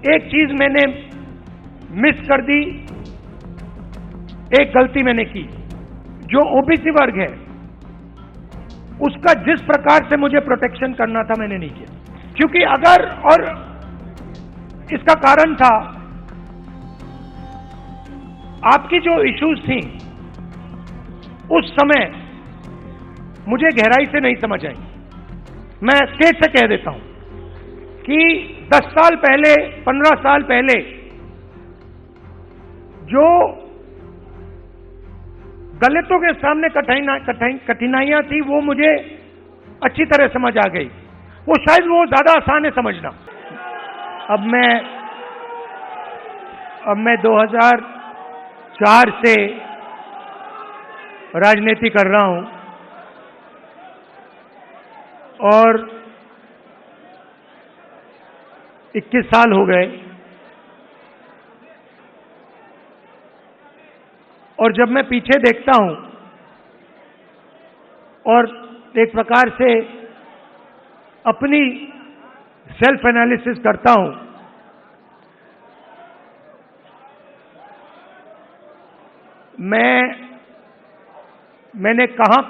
एक चीज मैंने मिस कर दी, एक गलती मैंने की। जो ओबीसी वर्ग है उसका जिस प्रकार से मुझे प्रोटेक्शन करना था मैंने नहीं किया, क्योंकि अगर, और इसका कारण था आपकी जो इश्यूज थी उस समय मुझे गहराई से नहीं समझ आई। मैं स्टेट से कह देता हूं कि 10 साल पहले, 15 साल पहले जो दलितों के सामने कठिनाइयां थी वो मुझे अच्छी तरह समझ आ गई। वो शायद वो ज्यादा आसान है समझना। अब मैं 2004 से राजनीति कर रहा हूं और 21 साल हो गए, और जब मैं पीछे देखता हूं और एक प्रकार से अपनी सेल्फ एनालिसिस करता हूं, मैंने कहां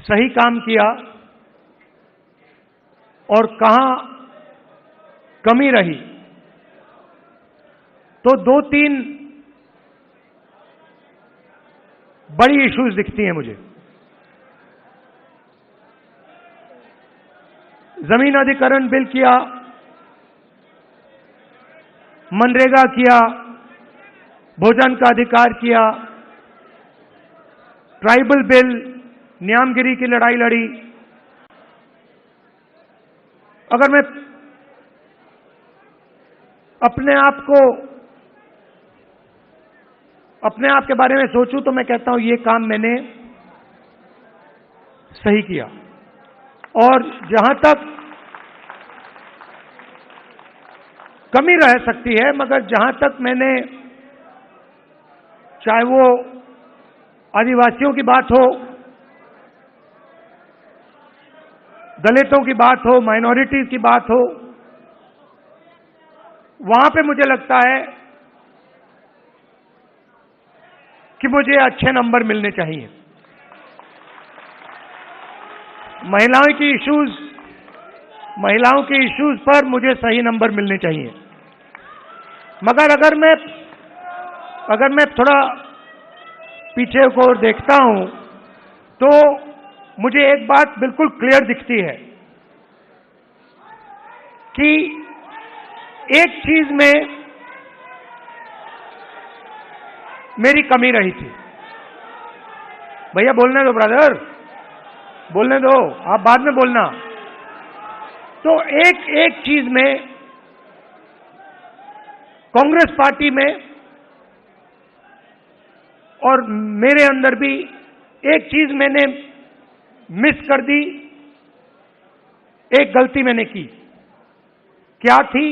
सही काम किया और कहां कमी रही, तो 2-3 बड़ी इश्यूज दिखती हैं मुझे। जमीन अधिग्रहण बिल किया, मनरेगा किया, भोजन का अधिकार किया, ट्राइबल बिल, न्यामगिरी की लड़ाई लड़ी। अगर मैं अपने आप के बारे में सोचूं तो मैं कहता हूं ये काम मैंने सही किया। और जहां तक कमी रह सकती है, मगर जहां तक मैंने, चाहे वो आदिवासियों की बात हो, दलितों की बात हो, माइनॉरिटीज की बात हो, वहां पे मुझे लगता है कि मुझे अच्छे नंबर मिलने चाहिए। महिलाओं की इश्यूज पर मुझे सही नंबर मिलने चाहिए। मगर अगर मैं थोड़ा पीछे को देखता हूं तो मुझे एक बात बिल्कुल क्लियर दिखती है कि एक चीज में मेरी कमी रही थी। भैया बोलने दो, ब्रदर, बोलने दो, आप बाद में बोलना। तो एक चीज में कांग्रेस पार्टी में और मेरे अंदर भी एक चीज मैंने मिस कर दी, एक गलती मैंने की। क्या थी?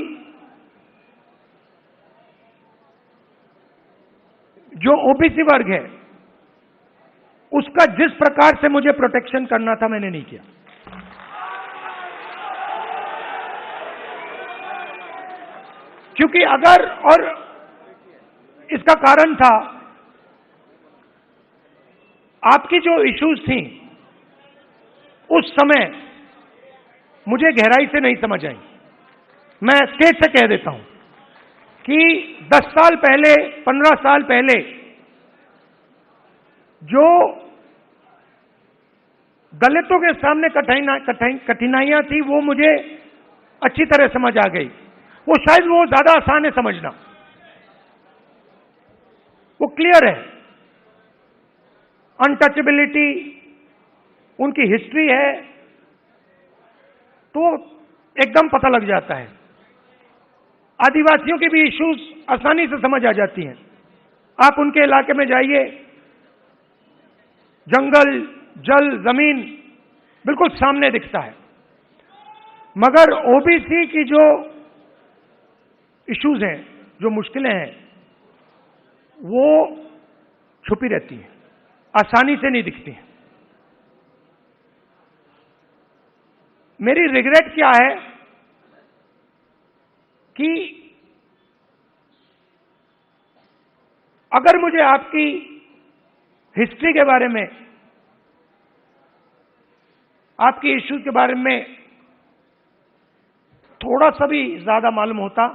जो ओबीसी वर्ग है उसका जिस प्रकार से मुझे प्रोटेक्शन करना था मैंने नहीं किया। क्योंकि अगर, और इसका कारण था आपकी जो इश्यूज थी उस समय मुझे गहराई से नहीं समझ आई। मैं स्टेट से कह देता हूं कि 10 साल पहले, 15 साल पहले जो दलितों के सामने कठिनाइयां थी वो मुझे अच्छी तरह समझ आ गई। वो शायद वो ज्यादा आसान है समझना, वो क्लियर है। अनटचेबिलिटी, उनकी हिस्ट्री है तो एकदम पता लग जाता है। आदिवासियों की भी इश्यूज आसानी से समझ आ जाती हैं। आप उनके इलाके में जाइए, जंगल, जल, जमीन बिल्कुल सामने दिखता है। मगर ओबीसी की जो इश्यूज हैं, जो मुश्किलें हैं, वो छुपी रहती हैं, आसानी से नहीं दिखती हैं। मेरी रिग्रेट क्या है कि अगर मुझे आपकी हिस्ट्री के बारे में, आपकी इश्यू के बारे में थोड़ा सा भी ज्यादा मालूम होता,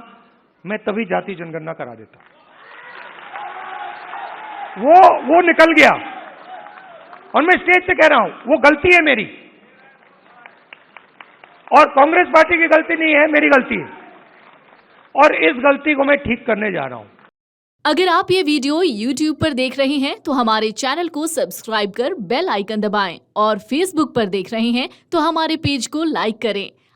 मैं तभी जाति जनगणना करा देता। वो निकल गया और मैं स्टेज से कह रहा हूं, वो गलती है मेरी, और कांग्रेस पार्टी की गलती नहीं है, मेरी गलती है, और इस गलती को मैं ठीक करने जा रहा हूं। अगर आप ये वीडियो YouTube पर देख रहे हैं तो हमारे चैनल को सब्सक्राइब कर बेल आइकन दबाएं, और Facebook पर देख रहे हैं तो हमारे पेज को लाइक करें।